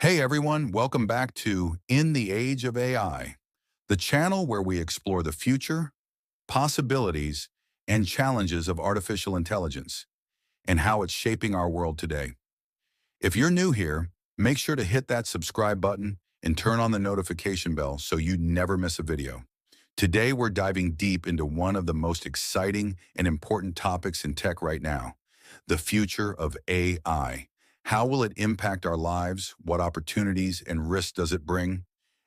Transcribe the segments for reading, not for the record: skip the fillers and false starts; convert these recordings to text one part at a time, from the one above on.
Hey everyone, welcome back to In the Age of AI, the channel where we explore the future, possibilities, and challenges of artificial intelligence and how it's shaping our world today. If you're new here, make sure to hit that subscribe button and turn on the notification bell so you never miss a video. Today we're diving deep into one of the most exciting and important topics in tech right now, the future of AI. How will it impact our lives? What opportunities and risks does it bring?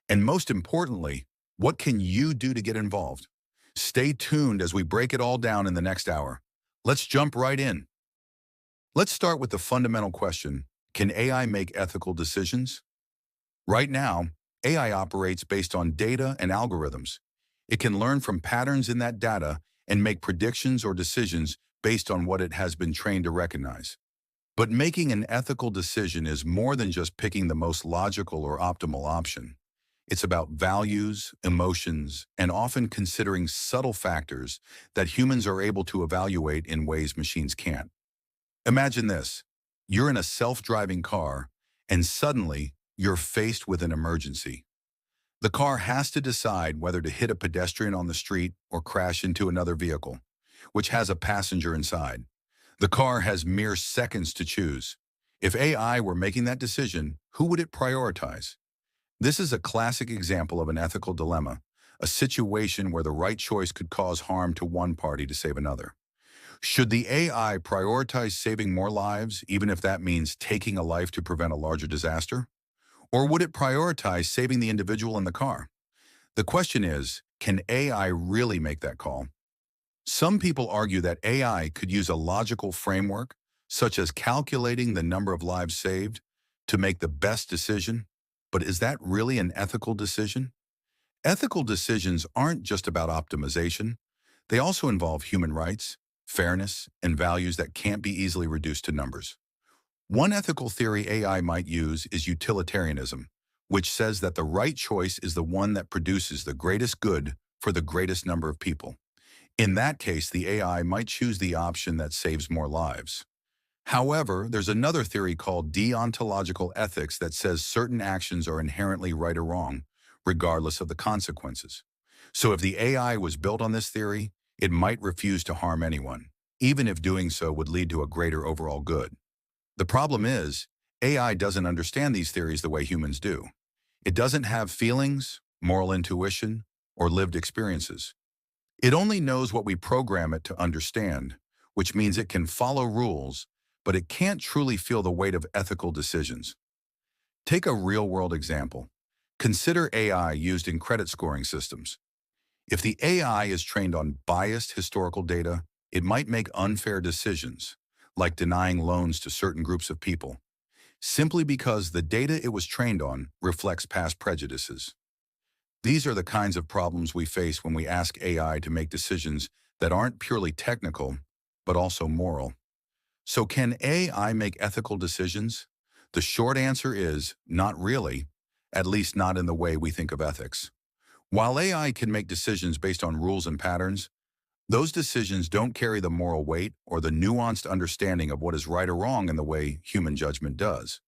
And most importantly, what can you do to get involved? Stay tuned as we break it all down in the next hour. Let's jump right in. Let's start with the fundamental question: can AI make ethical decisions? Right now, AI operates based on data and algorithms. It can learn from patterns in that data and make predictions or decisions based on what it has been trained to recognize. But making an ethical decision is more than just picking the most logical or optimal option. It's about values, emotions, and often considering subtle factors that humans are able to evaluate in ways machines can't. Imagine this. You're in a self-driving car, and suddenly you're faced with an emergency. The car has to decide whether to hit a pedestrian on the street or crash into another vehicle, which has a passenger inside. The car has mere seconds to choose. If AI were making that decision, who would it prioritize? This is a classic example of an ethical dilemma, a situation where the right choice could cause harm to one party to save another. Should the AI prioritize saving more lives, even if that means taking a life to prevent a larger disaster? Or would it prioritize saving the individual in the car? The question is, can AI really make that call? Some people argue that AI could use a logical framework, such as calculating the number of lives saved, to make the best decision. But is that really an ethical decision? Ethical decisions aren't just about optimization. They also involve human rights, fairness, and values that can't be easily reduced to numbers. One ethical theory AI might use is utilitarianism, which says that the right choice is the one that produces the greatest good for the greatest number of people. In that case, the AI might choose the option that saves more lives. However, there's another theory called deontological ethics that says certain actions are inherently right or wrong, regardless of the consequences. So if the AI was built on this theory, it might refuse to harm anyone, even if doing so would lead to a greater overall good. The problem is, AI doesn't understand these theories the way humans do. It doesn't have feelings, moral intuition, or lived experiences. It only knows what we program it to understand, which means it can follow rules, but it can't truly feel the weight of ethical decisions. Take a real-world example. Consider AI used in credit scoring systems. If the AI is trained on biased historical data, it might make unfair decisions, like denying loans to certain groups of people, simply because the data it was trained on reflects past prejudices. These are the kinds of problems we face when we ask AI to make decisions that aren't purely technical, but also moral. So can AI make ethical decisions? The short answer is not really, at least not in the way we think of ethics. While AI can make decisions based on rules and patterns, those decisions don't carry the moral weight or the nuanced understanding of what is right or wrong in the way human judgment does.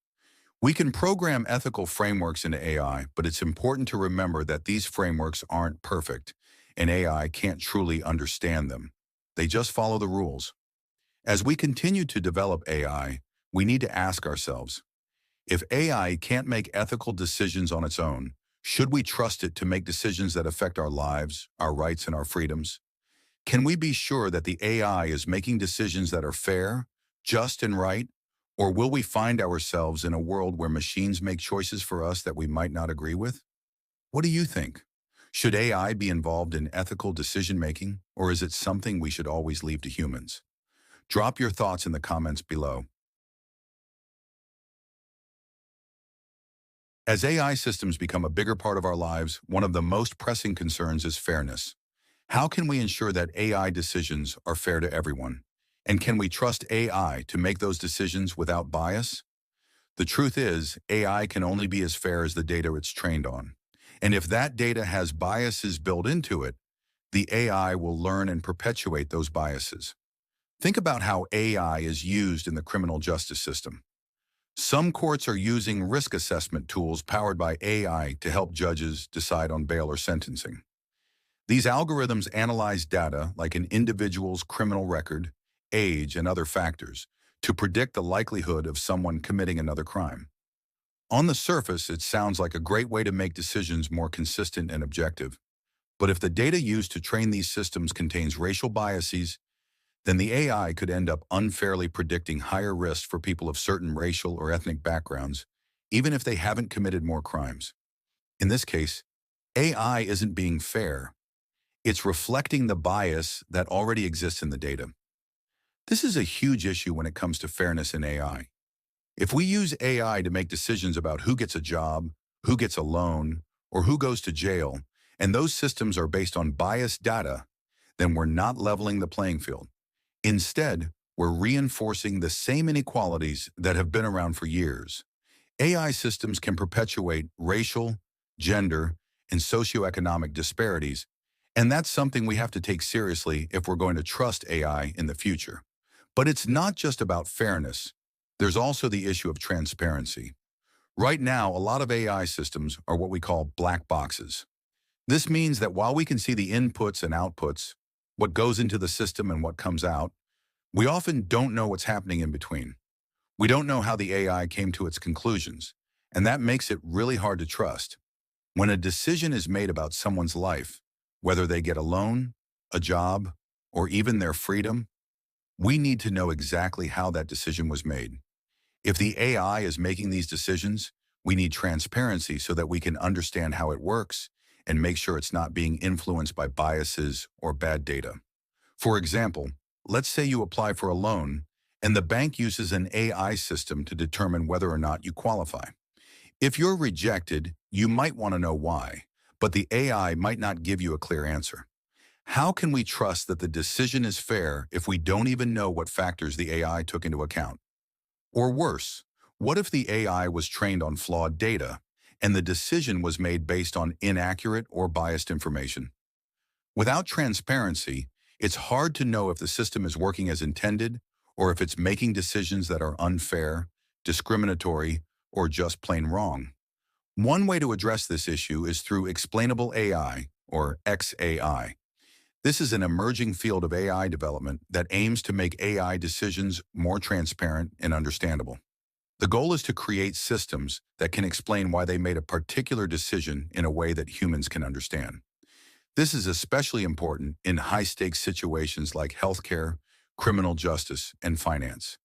We can program ethical frameworks into AI, but it's important to remember that these frameworks aren't perfect, and AI can't truly understand them. They just follow the rules. As we continue to develop AI, we need to ask ourselves, if AI can't make ethical decisions on its own, should we trust it to make decisions that affect our lives, our rights, and our freedoms? Can we be sure that the AI is making decisions that are fair, just, and right? Or will we find ourselves in a world where machines make choices for us that we might not agree with? What do you think? Should AI be involved in ethical decision-making, or is it something we should always leave to humans? Drop your thoughts in the comments below. As AI systems become a bigger part of our lives, one of the most pressing concerns is fairness. How can we ensure that AI decisions are fair to everyone? And can we trust AI to make those decisions without bias? The truth is, AI can only be as fair as the data it's trained on. And if that data has biases built into it, the AI will learn and perpetuate those biases. Think about how AI is used in the criminal justice system. Some courts are using risk assessment tools powered by AI to help judges decide on bail or sentencing. These algorithms analyze data like an individual's criminal record, age, and other factors to predict the likelihood of someone committing another crime. On the surface, it sounds like a great way to make decisions more consistent and objective. But if the data used to train these systems contains racial biases, then the AI could end up unfairly predicting higher risks for people of certain racial or ethnic backgrounds, even if they haven't committed more crimes. In this case, AI isn't being fair. It's reflecting the bias that already exists in the data. This is a huge issue when it comes to fairness in AI. If we use AI to make decisions about who gets a job, who gets a loan, or who goes to jail, and those systems are based on biased data, then we're not leveling the playing field. Instead, we're reinforcing the same inequalities that have been around for years. AI systems can perpetuate racial, gender, and socioeconomic disparities, and that's something we have to take seriously if we're going to trust AI in the future. But it's not just about fairness. There's also the issue of transparency. Right now, a lot of AI systems are what we call black boxes. This means that while we can see the inputs and outputs, what goes into the system and what comes out, we often don't know what's happening in between. We don't know how the AI came to its conclusions, and that makes it really hard to trust. When a decision is made about someone's life, whether they get a loan, a job, or even their freedom, we need to know exactly how that decision was made. If the AI is making these decisions, we need transparency so that we can understand how it works and make sure it's not being influenced by biases or bad data. For example, let's say you apply for a loan and the bank uses an AI system to determine whether or not you qualify. If you're rejected, you might want to know why, but the AI might not give you a clear answer. How can we trust that the decision is fair if we don't even know what factors the AI took into account? Or worse, what if the AI was trained on flawed data and the decision was made based on inaccurate or biased information? Without transparency, it's hard to know if the system is working as intended or if it's making decisions that are unfair, discriminatory, or just plain wrong. One way to address this issue is through explainable AI, or XAI. This is an emerging field of AI development that aims to make AI decisions more transparent and understandable. The goal is to create systems that can explain why they made a particular decision in a way that humans can understand. This is especially important in high-stakes situations like healthcare, criminal justice, and finance.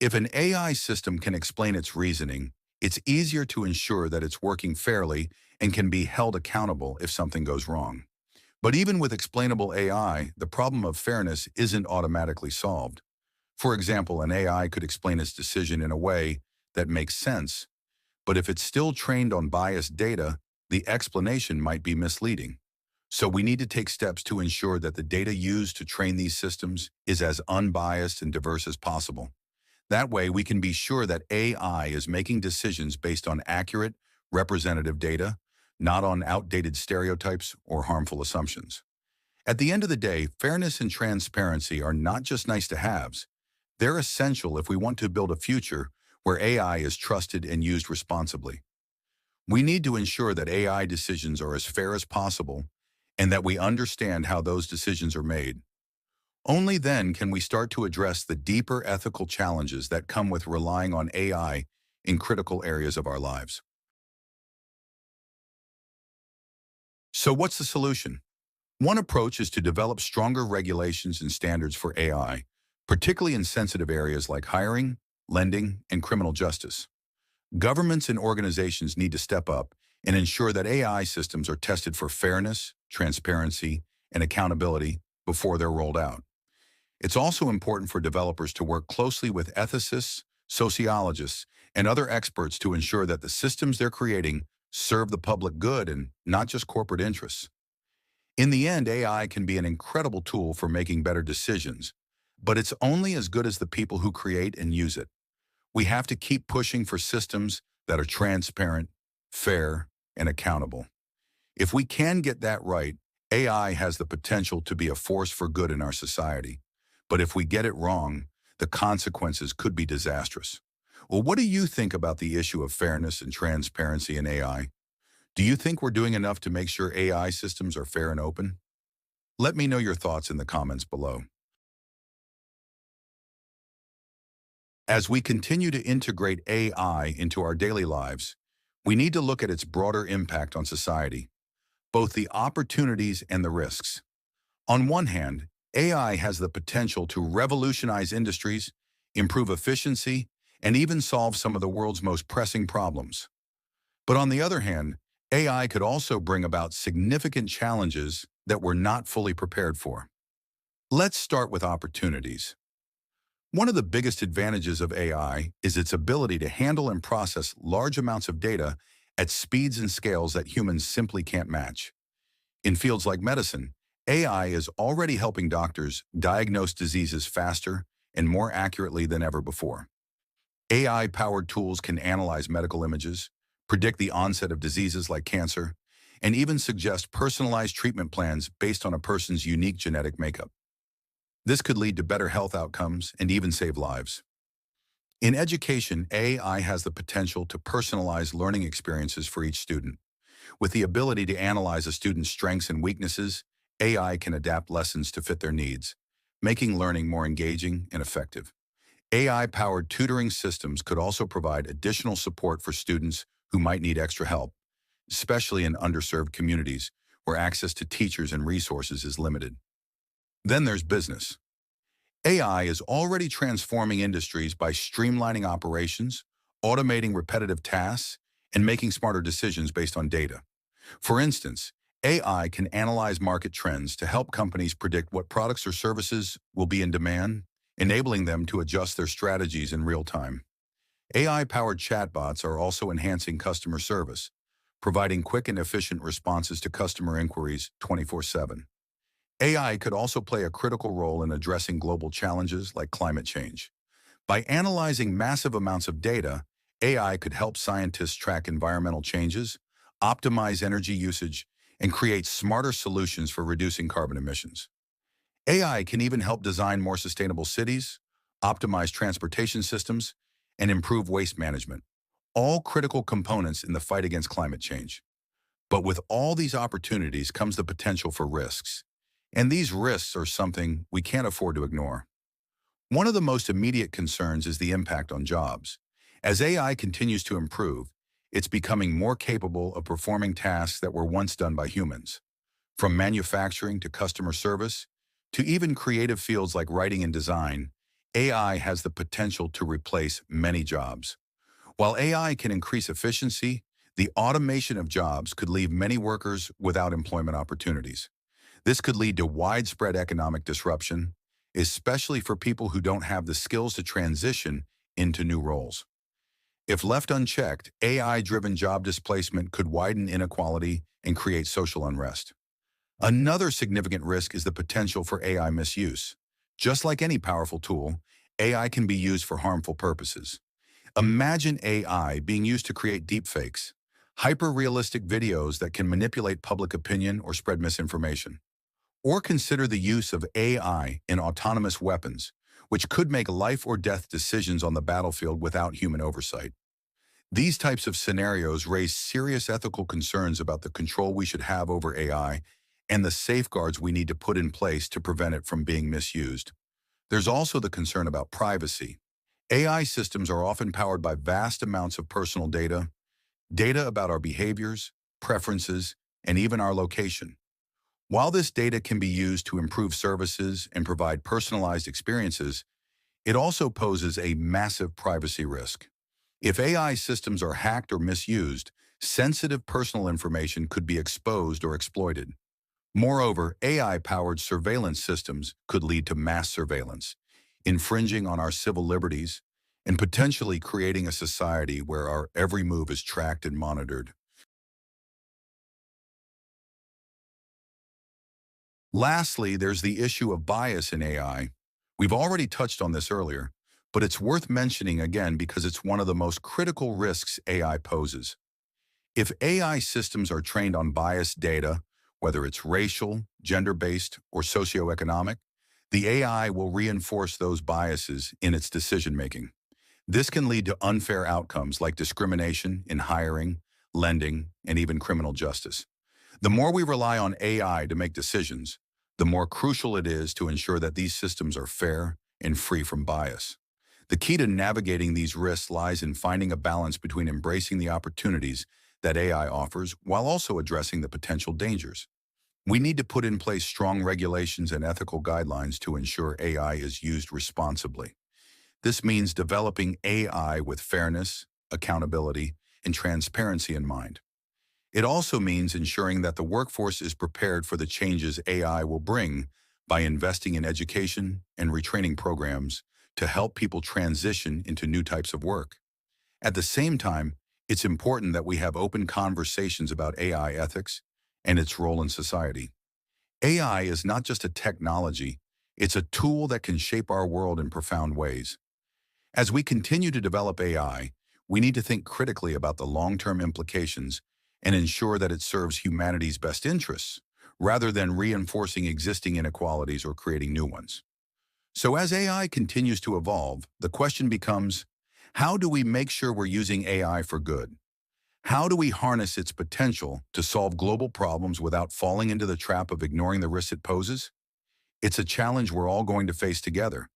If an AI system can explain its reasoning, it's easier to ensure that it's working fairly and can be held accountable if something goes wrong. But even with explainable AI, the problem of fairness isn't automatically solved. For example, an AI could explain its decision in a way that makes sense, but if it's still trained on biased data, the explanation might be misleading. So we need to take steps to ensure that the data used to train these systems is as unbiased and diverse as possible. That way, we can be sure that AI is making decisions based on accurate, representative data, not on outdated stereotypes or harmful assumptions. At the end of the day, fairness and transparency are not just nice to haves. They're essential if we want to build a future where AI is trusted and used responsibly. We need to ensure that AI decisions are as fair as possible and that we understand how those decisions are made. Only then can we start to address the deeper ethical challenges that come with relying on AI in critical areas of our lives. So what's the solution? One approach is to develop stronger regulations and standards for AI, particularly in sensitive areas like hiring, lending, and criminal justice. Governments and organizations need to step up and ensure that AI systems are tested for fairness, transparency, and accountability before they're rolled out. It's also important for developers to work closely with ethicists, sociologists, and other experts to ensure that the systems they're creating serve the public good and not just corporate interests. In the end, AI can be an incredible tool for making better decisions, but it's only as good as the people who create and use it. We have to keep pushing for systems that are transparent, fair, and accountable. If we can get that right, AI has the potential to be a force for good in our society. But if we get it wrong, the consequences could be disastrous. Well, what do you think about the issue of fairness and transparency in AI? Do you think we're doing enough to make sure AI systems are fair and open? Let me know your thoughts in the comments below. As we continue to integrate AI into our daily lives, we need to look at its broader impact on society, both the opportunities and the risks. On one hand, AI has the potential to revolutionize industries, improve efficiency, and even solve some of the world's most pressing problems. But on the other hand, AI could also bring about significant challenges that we're not fully prepared for. Let's start with opportunities. One of the biggest advantages of AI is its ability to handle and process large amounts of data at speeds and scales that humans simply can't match. In fields like medicine, AI is already helping doctors diagnose diseases faster and more accurately than ever before. AI-powered tools can analyze medical images, predict the onset of diseases like cancer, and even suggest personalized treatment plans based on a person's unique genetic makeup. This could lead to better health outcomes and even save lives. In education, AI has the potential to personalize learning experiences for each student. With the ability to analyze a student's strengths and weaknesses, AI can adapt lessons to fit their needs, making learning more engaging and effective. AI-powered tutoring systems could also provide additional support for students who might need extra help, especially in underserved communities where access to teachers and resources is limited. Then there's business. AI is already transforming industries by streamlining operations, automating repetitive tasks, and making smarter decisions based on data. For instance, AI can analyze market trends to help companies predict what products or services will be in demand, enabling them to adjust their strategies in real time. AI-powered chatbots are also enhancing customer service, providing quick and efficient responses to customer inquiries 24/7. AI could also play a critical role in addressing global challenges like climate change. By analyzing massive amounts of data, AI could help scientists track environmental changes, optimize energy usage, and create smarter solutions for reducing carbon emissions. AI can even help design more sustainable cities, optimize transportation systems, and improve waste management, all critical components in the fight against climate change. But with all these opportunities comes the potential for risks. And these risks are something we can't afford to ignore. One of the most immediate concerns is the impact on jobs. As AI continues to improve, it's becoming more capable of performing tasks that were once done by humans. From manufacturing to customer service, to even creative fields like writing and design, AI has the potential to replace many jobs. While AI can increase efficiency, the automation of jobs could leave many workers without employment opportunities. This could lead to widespread economic disruption, especially for people who don't have the skills to transition into new roles. If left unchecked, AI-driven job displacement could widen inequality and create social unrest. Another significant risk is the potential for AI misuse. Just like any powerful tool, AI can be used for harmful purposes. Imagine AI being used to create deepfakes, hyper-realistic videos that can manipulate public opinion or spread misinformation. Or consider the use of AI in autonomous weapons, which could make life or death decisions on the battlefield without human oversight. These types of scenarios raise serious ethical concerns about the control we should have over AI and the safeguards we need to put in place to prevent it from being misused. There's also the concern about privacy. AI systems are often powered by vast amounts of personal data, data about our behaviors, preferences, and even our location. While this data can be used to improve services and provide personalized experiences, it also poses a massive privacy risk. If AI systems are hacked or misused, sensitive personal information could be exposed or exploited. Moreover, AI-powered surveillance systems could lead to mass surveillance, infringing on our civil liberties, and potentially creating a society where our every move is tracked and monitored. Lastly, there's the issue of bias in AI. We've already touched on this earlier, but it's worth mentioning again because it's one of the most critical risks AI poses. If AI systems are trained on biased data, whether it's racial, gender-based, or socioeconomic, the AI will reinforce those biases in its decision-making. This can lead to unfair outcomes like discrimination in hiring, lending, and even criminal justice. The more we rely on AI to make decisions, the more crucial it is to ensure that these systems are fair and free from bias. The key to navigating these risks lies in finding a balance between embracing the opportunities that AI offers while also addressing the potential dangers. We need to put in place strong regulations and ethical guidelines to ensure AI is used responsibly. This means developing AI with fairness, accountability, and transparency in mind. It also means ensuring that the workforce is prepared for the changes AI will bring by investing in education and retraining programs to help people transition into new types of work. At the same time, it's important that we have open conversations about AI ethics and its role in society. AI is not just a technology, it's a tool that can shape our world in profound ways. As we continue to develop AI, we need to think critically about the long-term implications and ensure that it serves humanity's best interests, rather than reinforcing existing inequalities or creating new ones. So as AI continues to evolve, the question becomes, how do we make sure we're using AI for good? How do we harness its potential to solve global problems without falling into the trap of ignoring the risks it poses? It's a challenge we're all going to face together,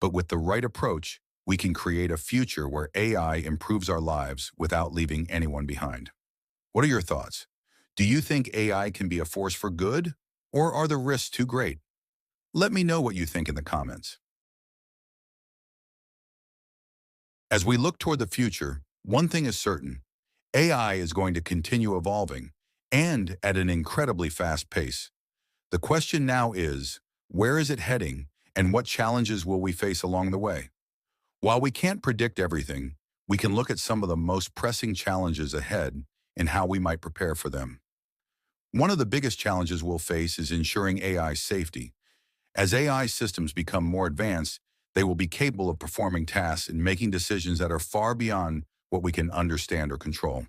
but with the right approach, we can create a future where AI improves our lives without leaving anyone behind. What are your thoughts? Do you think AI can be a force for good, or are the risks too great? Let me know what you think in the comments. As we look toward the future, one thing is certain: AI is going to continue evolving, and at an incredibly fast pace. The question now is, where is it heading, and what challenges will we face along the way? While we can't predict everything, we can look at some of the most pressing challenges ahead and how we might prepare for them. One of the biggest challenges we'll face is ensuring AI safety. As AI systems become more advanced, they will be capable of performing tasks and making decisions that are far beyond what we can understand or control.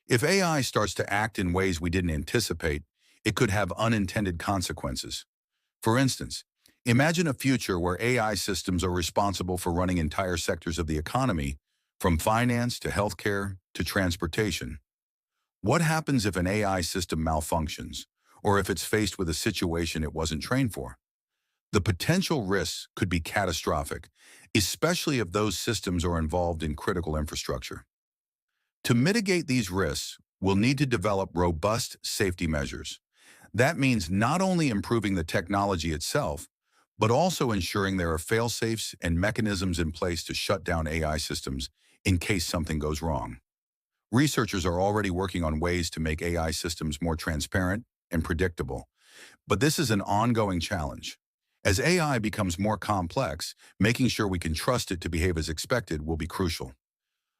If AI starts to act in ways we didn't anticipate, it could have unintended consequences. For instance, imagine a future where AI systems are responsible for running entire sectors of the economy, from finance to healthcare to transportation. What happens if an AI system malfunctions, or if it's faced with a situation it wasn't trained for? The potential risks could be catastrophic, especially if those systems are involved in critical infrastructure. To mitigate these risks, we'll need to develop robust safety measures. That means not only improving the technology itself, but also ensuring there are fail-safes and mechanisms in place to shut down AI systems in case something goes wrong. Researchers are already working on ways to make AI systems more transparent and predictable, but this is an ongoing challenge. As AI becomes more complex, making sure we can trust it to behave as expected will be crucial.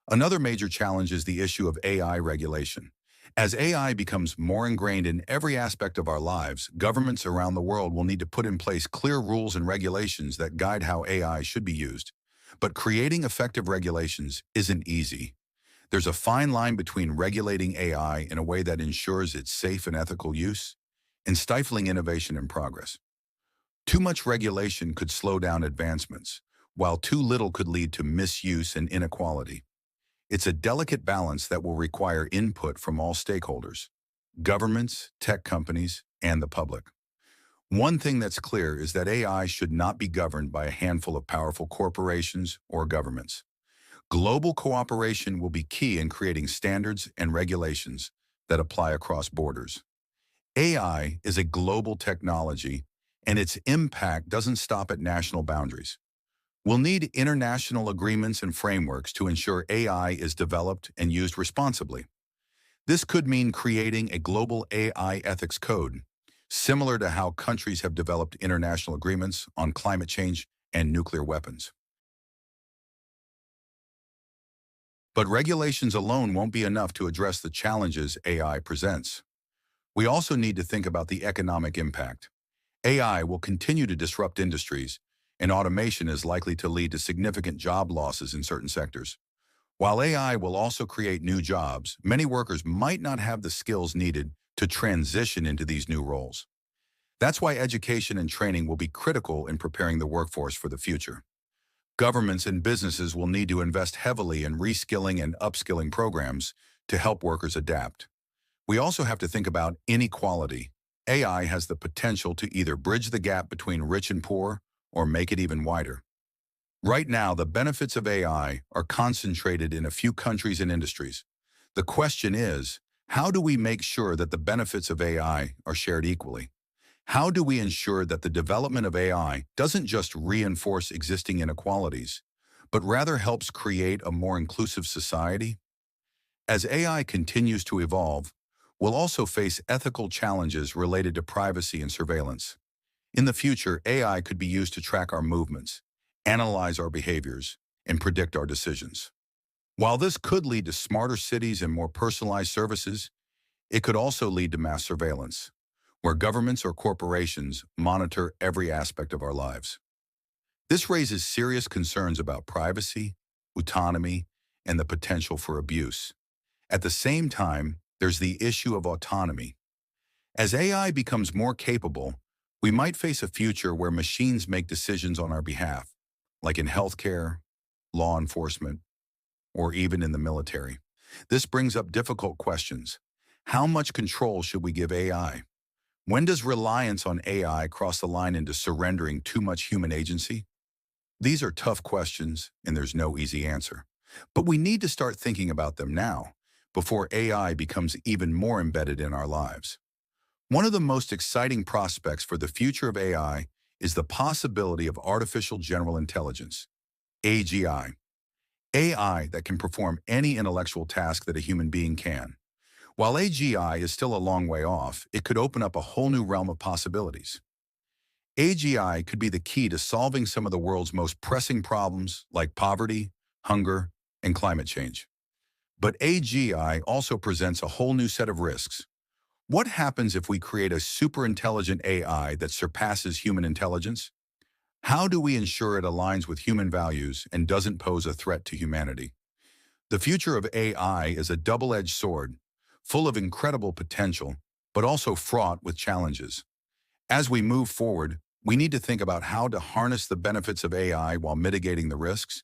Another major challenge is the issue of AI regulation. As AI becomes more ingrained in every aspect of our lives, governments around the world will need to put in place clear rules and regulations that guide how AI should be used. But creating effective regulations isn't easy. There's a fine line between regulating AI in a way that ensures its safe and ethical use and stifling innovation and progress. Too much regulation could slow down advancements, while too little could lead to misuse and inequality. It's a delicate balance that will require input from all stakeholders: governments, tech companies, and the public. One thing that's clear is that AI should not be governed by a handful of powerful corporations or governments. Global cooperation will be key in creating standards and regulations that apply across borders. AI is a global technology, and its impact doesn't stop at national boundaries. We'll need international agreements and frameworks to ensure AI is developed and used responsibly. This could mean creating a global AI ethics code, similar to how countries have developed international agreements on climate change and nuclear weapons. But regulations alone won't be enough to address the challenges AI presents. We also need to think about the economic impact. AI will continue to disrupt industries, and automation is likely to lead to significant job losses in certain sectors. While AI will also create new jobs, many workers might not have the skills needed to transition into these new roles. That's why education and training will be critical in preparing the workforce for the future. Governments and businesses will need to invest heavily in reskilling and upskilling programs to help workers adapt. We also have to think about inequality. AI has the potential to either bridge the gap between rich and poor or make it even wider. Right now, the benefits of AI are concentrated in a few countries and industries. The question is, how do we make sure that the benefits of AI are shared equally? How do we ensure that the development of AI doesn't just reinforce existing inequalities, but rather helps create a more inclusive society? As AI continues to evolve, we'll also face ethical challenges related to privacy and surveillance. In the future, AI could be used to track our movements, analyze our behaviors, and predict our decisions. While this could lead to smarter cities and more personalized services, it could also lead to mass surveillance, where governments or corporations monitor every aspect of our lives. This raises serious concerns about privacy, autonomy, and the potential for abuse. At the same time, there's the issue of autonomy. As AI becomes more capable, we might face a future where machines make decisions on our behalf, like in healthcare, law enforcement, or even in the military. This brings up difficult questions. How much control should we give AI? When does reliance on AI cross the line into surrendering too much human agency? These are tough questions, and there's no easy answer. But we need to start thinking about them now, before AI becomes even more embedded in our lives. One of the most exciting prospects for the future of AI is the possibility of artificial general intelligence, AGI. AI that can perform any intellectual task that a human being can. While AGI is still a long way off, it could open up a whole new realm of possibilities. AGI could be the key to solving some of the world's most pressing problems like poverty, hunger, and climate change. But AGI also presents a whole new set of risks. What happens if we create a super-intelligent AI that surpasses human intelligence? How do we ensure it aligns with human values and doesn't pose a threat to humanity? The future of AI is a double-edged sword, full of incredible potential, but also fraught with challenges. As we move forward, we need to think about how to harness the benefits of AI while mitigating the risks.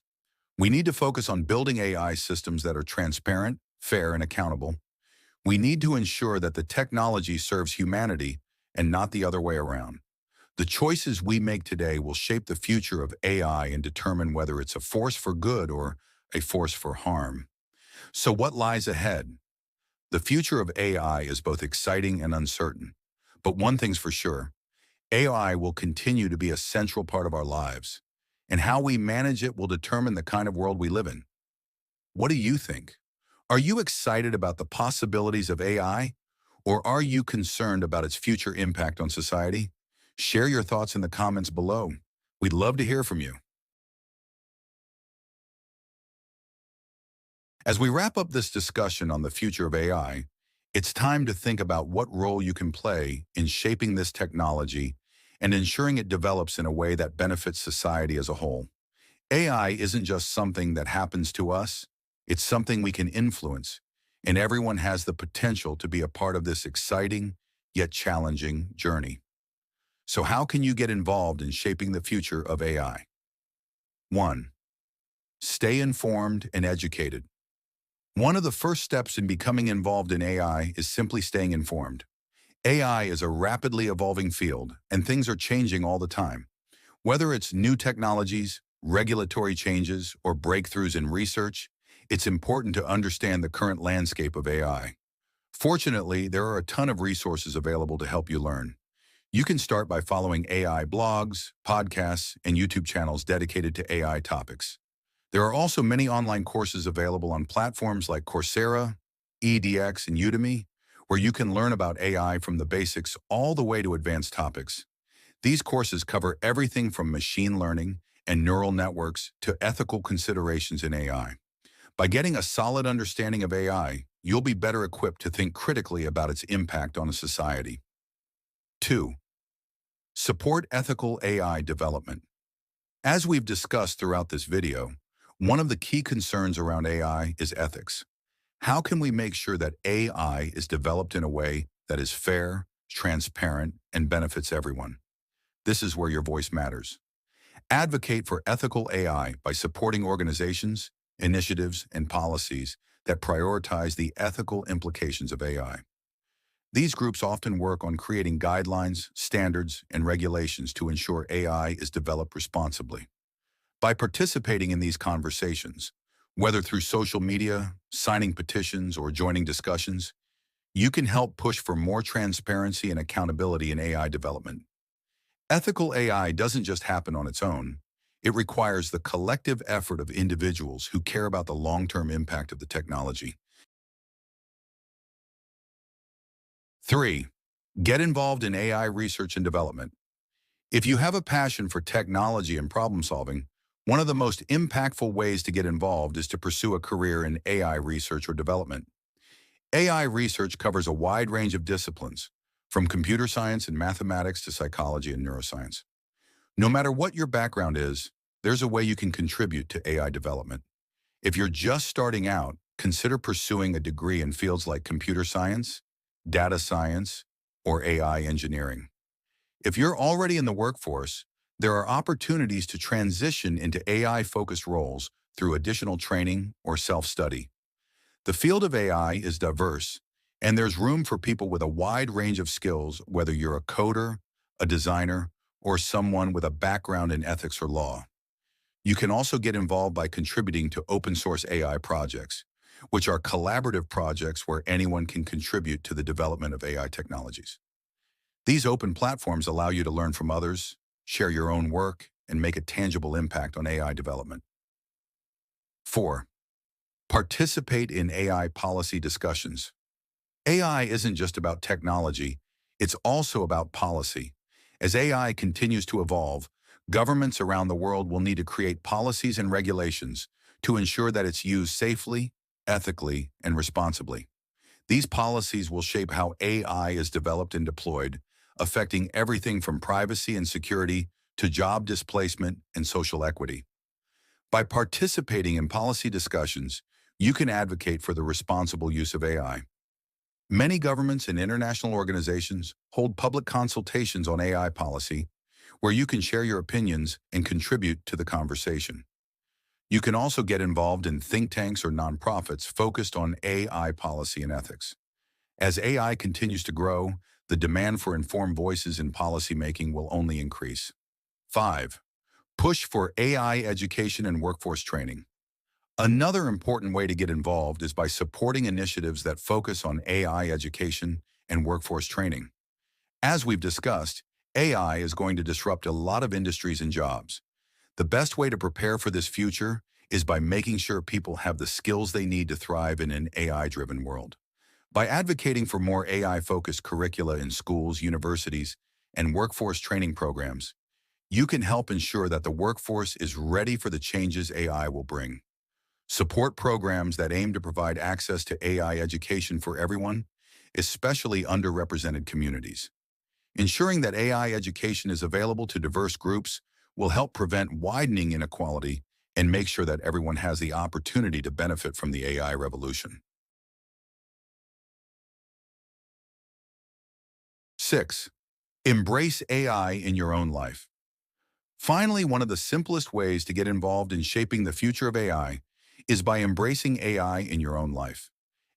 We need to focus on building AI systems that are transparent, fair, and accountable. We need to ensure that the technology serves humanity and not the other way around. The choices we make today will shape the future of AI and determine whether it's a force for good or a force for harm. So what lies ahead? The future of AI is both exciting and uncertain. But one thing's for sure, AI will continue to be a central part of our lives, and how we manage it will determine the kind of world we live in. What do you think? Are you excited about the possibilities of AI, or are you concerned about its future impact on society? Share your thoughts in the comments below. We'd love to hear from you. As we wrap up this discussion on the future of AI, it's time to think about what role you can play in shaping this technology and ensuring it develops in a way that benefits society as a whole. AI isn't just something that happens to us, it's something we can influence, and everyone has the potential to be a part of this exciting yet challenging journey. So how can you get involved in shaping the future of AI? 1. Stay informed and educated. One of the first steps in becoming involved in AI is simply staying informed. AI is a rapidly evolving field, and things are changing all the time. Whether it's new technologies, regulatory changes, or breakthroughs in research, it's important to understand the current landscape of AI. Fortunately, there are a ton of resources available to help you learn. You can start by following AI blogs, podcasts, and YouTube channels dedicated to AI topics. There are also many online courses available on platforms like Coursera, edX, and Udemy, where you can learn about AI from the basics all the way to advanced topics. These courses cover everything from machine learning and neural networks to ethical considerations in AI. By getting a solid understanding of AI, you'll be better equipped to think critically about its impact on a society. 2. Support ethical AI development. As we've discussed throughout this video, one of the key concerns around AI is ethics. How can we make sure that AI is developed in a way that is fair, transparent, and benefits everyone? This is where your voice matters. Advocate for ethical AI by supporting organizations, initiatives, and policies that prioritize the ethical implications of AI. These groups often work on creating guidelines, standards, and regulations to ensure AI is developed responsibly. By participating in these conversations, whether through social media, signing petitions, or joining discussions, you can help push for more transparency and accountability in AI development. Ethical AI doesn't just happen on its own. It requires the collective effort of individuals who care about the long-term impact of the technology. 3. Get involved in AI research and development. If you have a passion for technology and problem solving, one of the most impactful ways to get involved is to pursue a career in AI research or development. AI research covers a wide range of disciplines, from computer science and mathematics to psychology and neuroscience. No matter what your background is, there's a way you can contribute to AI development. If you're just starting out, consider pursuing a degree in fields like computer science, data science, or AI engineering. If you're already in the workforce, there are opportunities to transition into AI-focused roles through additional training or self-study. The field of AI is diverse, and there's room for people with a wide range of skills, whether you're a coder, a designer, or someone with a background in ethics or law. You can also get involved by contributing to open-source AI projects, which are collaborative projects where anyone can contribute to the development of AI technologies. These open platforms allow you to learn from others, share your own work, and make a tangible impact on AI development. 4. Participate in AI policy discussions. AI isn't just about technology, it's also about policy. As AI continues to evolve, governments around the world will need to create policies and regulations to ensure that it's used safely, ethically, and responsibly. These policies will shape how AI is developed and deployed, affecting everything from privacy and security to job displacement and social equity. By participating in policy discussions, you can advocate for the responsible use of AI. Many governments and international organizations hold public consultations on AI policy, where you can share your opinions and contribute to the conversation. You can also get involved in think tanks or nonprofits focused on AI policy and ethics. As AI continues to grow, the demand for informed voices in policymaking will only increase. 5. Push for AI education and workforce training. Another important way to get involved is by supporting initiatives that focus on AI education and workforce training. As we've discussed, AI is going to disrupt a lot of industries and jobs. The best way to prepare for this future is by making sure people have the skills they need to thrive in an AI-driven world. By advocating for more AI-focused curricula in schools, universities, and workforce training programs, you can help ensure that the workforce is ready for the changes AI will bring. Support programs that aim to provide access to AI education for everyone, especially underrepresented communities. Ensuring that AI education is available to diverse groups will help prevent widening inequality and make sure that everyone has the opportunity to benefit from the AI revolution. 6. Embrace AI in your own life. Finally, one of the simplest ways to get involved in shaping the future of AI is by embracing AI in your own life.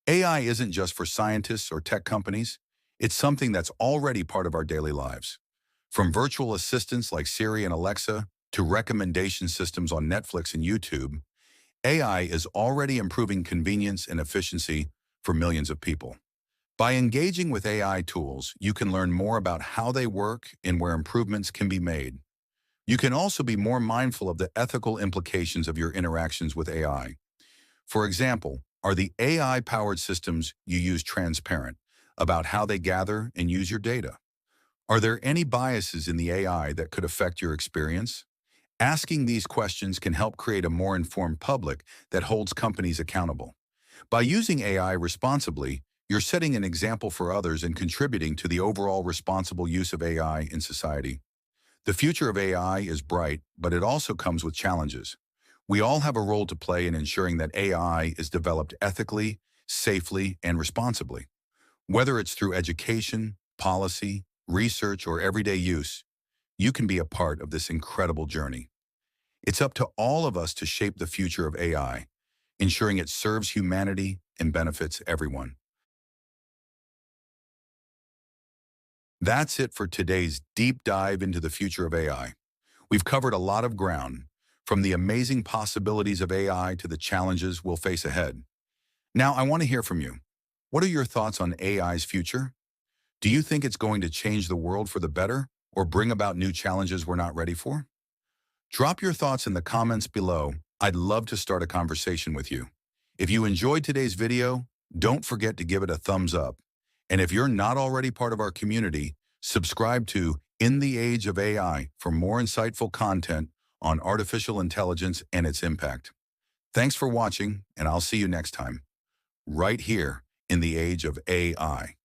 AI isn't just for scientists or tech companies, it's something that's already part of our daily lives. From virtual assistants like Siri and Alexa to recommendation systems on Netflix and YouTube, AI is already improving convenience and efficiency for millions of people. By engaging with AI tools, you can learn more about how they work and where improvements can be made. You can also be more mindful of the ethical implications of your interactions with AI. For example, are the AI-powered systems you use transparent about how they gather and use your data? Are there any biases in the AI that could affect your experience? Asking these questions can help create a more informed public that holds companies accountable. By using AI responsibly, you're setting an example for others and contributing to the overall responsible use of AI in society. The future of AI is bright, but it also comes with challenges. We all have a role to play in ensuring that AI is developed ethically, safely, and responsibly. Whether it's through education, policy, research, or everyday use, you can be a part of this incredible journey. It's up to all of us to shape the future of AI, ensuring it serves humanity and benefits everyone. That's it for today's deep dive into the future of AI. We've covered a lot of ground, from the amazing possibilities of AI to the challenges we'll face ahead. Now, I want to hear from you. What are your thoughts on AI's future? Do you think it's going to change the world for the better or bring about new challenges we're not ready for? Drop your thoughts in the comments below. I'd love to start a conversation with you. If you enjoyed today's video, don't forget to give it a thumbs up. And if you're not already part of our community, subscribe to In the Age of AI for more insightful content on artificial intelligence and its impact. Thanks for watching, and I'll see you next time, right here in the Age of AI.